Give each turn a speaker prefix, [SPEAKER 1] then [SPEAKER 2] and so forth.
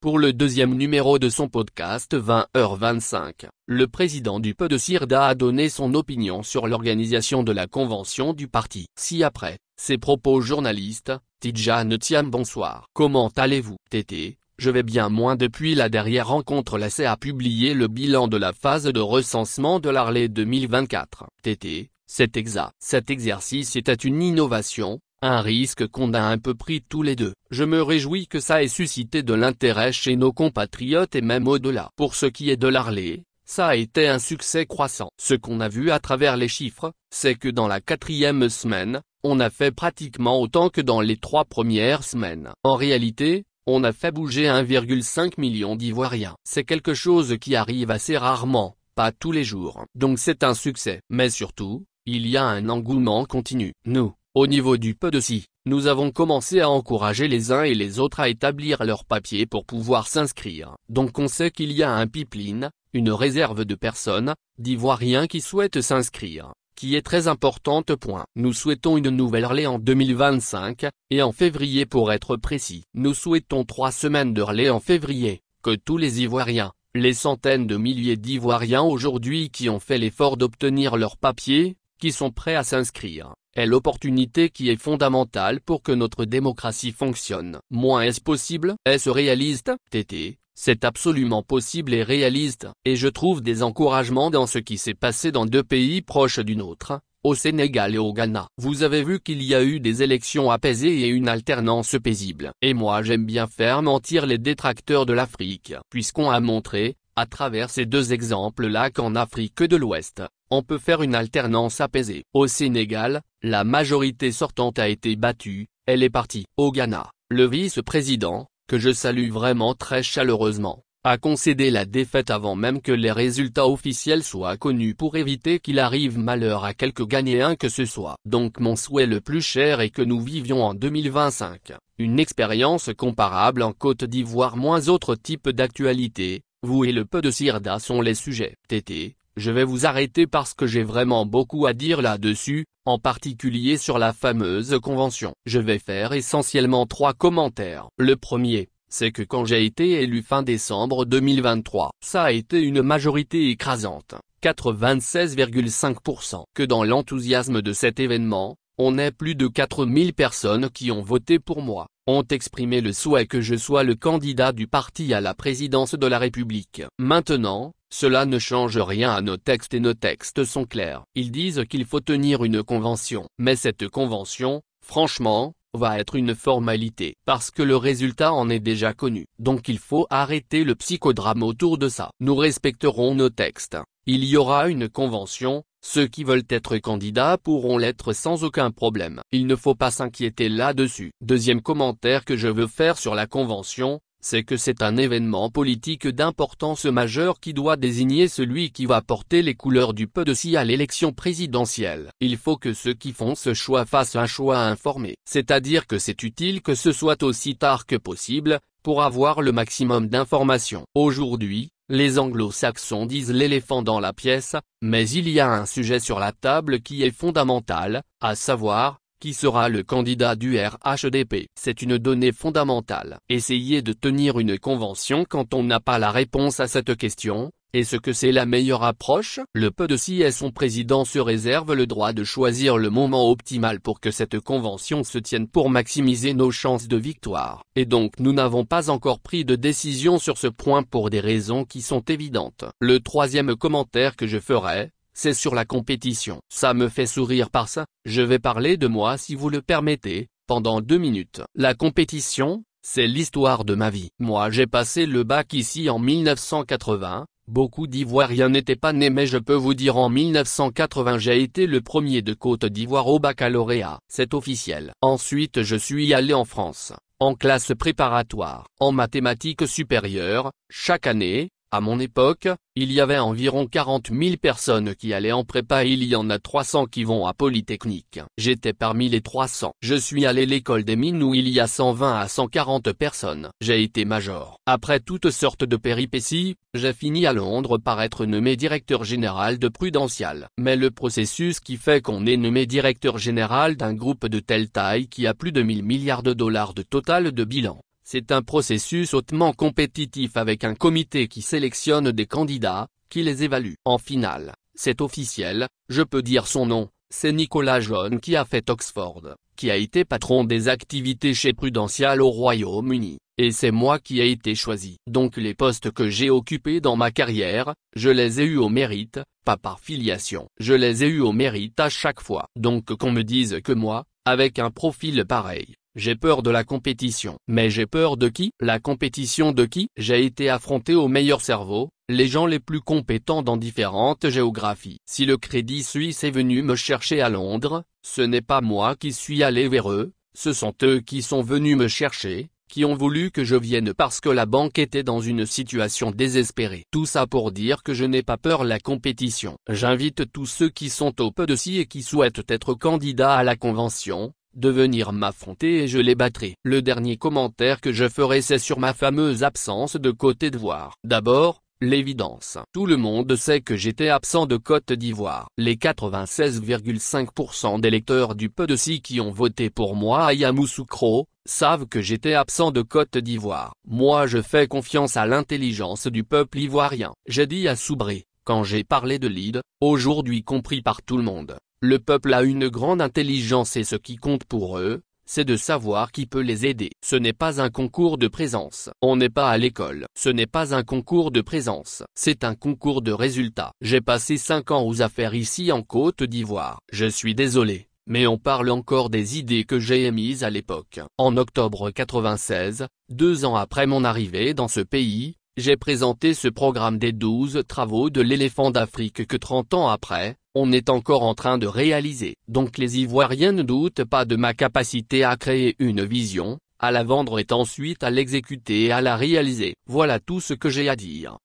[SPEAKER 1] Pour le deuxième numéro de son podcast 20h25, le président du PDCIRDA a donné son opinion sur l'organisation de la convention du parti. Ci-après, ses propos aux journalistes. Tidjane Thiam, bonsoir. Comment allez-vous, Tété? Je vais bien. Moins depuis la dernière rencontre. La CA a publié le bilan de la phase de recensement de l'Arlé 2024. Tété, c'est exact. Cet exercice était une innovation, un risque qu'on a un peu pris tous les deux. Je me réjouis que ça ait suscité de l'intérêt chez nos compatriotes et même au-delà. Pour ce qui est de l'Arlé, ça a été un succès croissant. Ce qu'on a vu à travers les chiffres, c'est que dans la 4e semaine, on a fait pratiquement autant que dans les 3 premières semaines. En réalité, on a fait bouger 1,5 million d'Ivoiriens. C'est quelque chose qui arrive assez rarement, pas tous les jours. Donc c'est un succès. Mais surtout, il y a un engouement continu. Nous, au niveau du PDCI, nous avons commencé à encourager les uns et les autres à établir leurs papiers pour pouvoir s'inscrire. Donc on sait qu'il y a un pipeline, une réserve de personnes, d'Ivoiriens qui souhaitent s'inscrire, qui est très importante. Nous souhaitons une nouvelle Arlé en 2025, et en février pour être précis. Nous souhaitons 3 semaines de Arlé en février, que tous les Ivoiriens, les centaines de milliers d'Ivoiriens aujourd'hui qui ont fait l'effort d'obtenir leurs papiers, qui sont prêts à s'inscrire, est l'opportunité qui est fondamentale pour que notre démocratie fonctionne. Moins est-ce possible? Est-ce réaliste? Tété, c'est absolument possible et réaliste, et je trouve des encouragements dans ce qui s'est passé dans 2 pays proches du nôtre, au Sénégal et au Ghana. Vous avez vu qu'il y a eu des élections apaisées et une alternance paisible. Et moi j'aime bien faire mentir les détracteurs de l'Afrique, puisqu'on a montré, à travers ces 2 exemples-là qu'en Afrique de l'Ouest, on peut faire une alternance apaisée. Au Sénégal, la majorité sortante a été battue, elle est partie. Au Ghana, le vice-président, que je salue vraiment très chaleureusement, a concédé la défaite avant même que les résultats officiels soient connus pour éviter qu'il arrive malheur à quelque Ghanéen que ce soit. Donc mon souhait le plus cher est que nous vivions en 2025, une expérience comparable en Côte d'Ivoire. Moins autre type d'actualité, vous et le PDCIRDA sont les sujets. Tété, je vais vous arrêter parce que j'ai vraiment beaucoup à dire là-dessus, en particulier sur la fameuse convention. Je vais faire essentiellement 3 commentaires. Le premier, c'est que quand j'ai été élu fin décembre 2023, ça a été une majorité écrasante, 96,5%. Que dans l'enthousiasme de cet événement, on est plus de 4000 personnes qui ont voté pour moi, ont exprimé le souhait que je sois le candidat du parti à la présidence de la République. Maintenant, cela ne change rien à nos textes et nos textes sont clairs. Ils disent qu'il faut tenir une convention. Mais cette convention, franchement, va être une formalité. Parce que le résultat en est déjà connu. Donc il faut arrêter le psychodrame autour de ça. Nous respecterons nos textes. Il y aura une convention. Ceux qui veulent être candidats pourront l'être sans aucun problème. Il ne faut pas s'inquiéter là-dessus. Deuxième commentaire que je veux faire sur la convention, c'est que c'est un événement politique d'importance majeure qui doit désigner celui qui va porter les couleurs du PDCI à l'élection présidentielle. Il faut que ceux qui font ce choix fassent un choix informé. C'est-à-dire que c'est utile que ce soit aussi tard que possible, pour avoir le maximum d'informations. Aujourd'hui, les anglo-saxons disent l'éléphant dans la pièce, mais il y a un sujet sur la table qui est fondamental, à savoir, qui sera le candidat du RHDP? C'est une donnée fondamentale. Essayez de tenir une convention quand on n'a pas la réponse à cette question. Est-ce que c'est la meilleure approche? Le PDCI et son président se réservent le droit de choisir le moment optimal pour que cette convention se tienne pour maximiser nos chances de victoire. Et donc nous n'avons pas encore pris de décision sur ce point pour des raisons qui sont évidentes. Le troisième commentaire que je ferai, c'est sur la compétition. Ça me fait sourire parce que je vais parler de moi si vous le permettez, pendant 2 minutes. La compétition, c'est l'histoire de ma vie. Moi j'ai passé le bac ici en 1980, beaucoup d'Ivoiriens n'étaient pas nés mais je peux vous dire en 1980 j'ai été le premier de Côte d'Ivoire au baccalauréat. C'est officiel. Ensuite je suis allé en France, en classe préparatoire, en mathématiques supérieures, chaque année. À mon époque, il y avait environ 40 000 personnes qui allaient en prépa et il y en a 300 qui vont à Polytechnique. J'étais parmi les 300. Je suis allé à l'école des mines où il y a 120 à 140 personnes. J'ai été major. Après toutes sortes de péripéties, j'ai fini à Londres par être nommé directeur général de Prudential. Mais le processus qui fait qu'on est nommé directeur général d'un groupe de telle taille qui a plus de 1000 milliards de dollars de total de bilan, C'est un processus hautement compétitif avec un comité qui sélectionne des candidats, qui les évalue. En finale, c'est officiel, je peux dire son nom, c'est Nicolas John qui a fait Oxford, qui a été patron des activités chez Prudential au Royaume-Uni, et c'est moi qui ai été choisi. Donc les postes que j'ai occupés dans ma carrière, je les ai eus au mérite, pas par filiation. Je les ai eus au mérite à chaque fois. Donc qu'on me dise que moi, avec un profil pareil, j'ai peur de la compétition. Mais j'ai peur de qui? La compétition de qui? J'ai été affronté aux meilleurs cerveaux, les gens les plus compétents dans différentes géographies. Si le Crédit Suisse est venu me chercher à Londres, ce n'est pas moi qui suis allé vers eux, ce sont eux qui sont venus me chercher, qui ont voulu que je vienne parce que la banque était dans une situation désespérée. Tout ça pour dire que je n'ai pas peur la compétition. J'invite tous ceux qui sont au PDC et qui souhaitent être candidats à la convention, de venir m'affronter et je les battrai. Le dernier commentaire que je ferai c'est sur ma fameuse absence de Côte d'Ivoire. D'abord, l'évidence. Tout le monde sait que j'étais absent de Côte d'Ivoire. Les 96,5% des électeurs du PDC qui ont voté pour moi à Yamoussoukro, savent que j'étais absent de Côte d'Ivoire. Moi je fais confiance à l'intelligence du peuple ivoirien. J'ai dit à Soubré, quand j'ai parlé de lead, aujourd'hui compris par tout le monde. Le peuple a une grande intelligence et ce qui compte pour eux, c'est de savoir qui peut les aider. Ce n'est pas un concours de présence. On n'est pas à l'école. Ce n'est pas un concours de présence. C'est un concours de résultats. J'ai passé 5 ans aux affaires ici en Côte d'Ivoire. Je suis désolé, mais on parle encore des idées que j'ai émises à l'époque. En octobre 96, 2 ans après mon arrivée dans ce pays, j'ai présenté ce programme des 12 travaux de l'éléphant d'Afrique que 30 ans après, on est encore en train de réaliser. Donc les Ivoiriens ne doutent pas de ma capacité à créer une vision, à la vendre et ensuite à l'exécuter et à la réaliser. Voilà tout ce que j'ai à dire.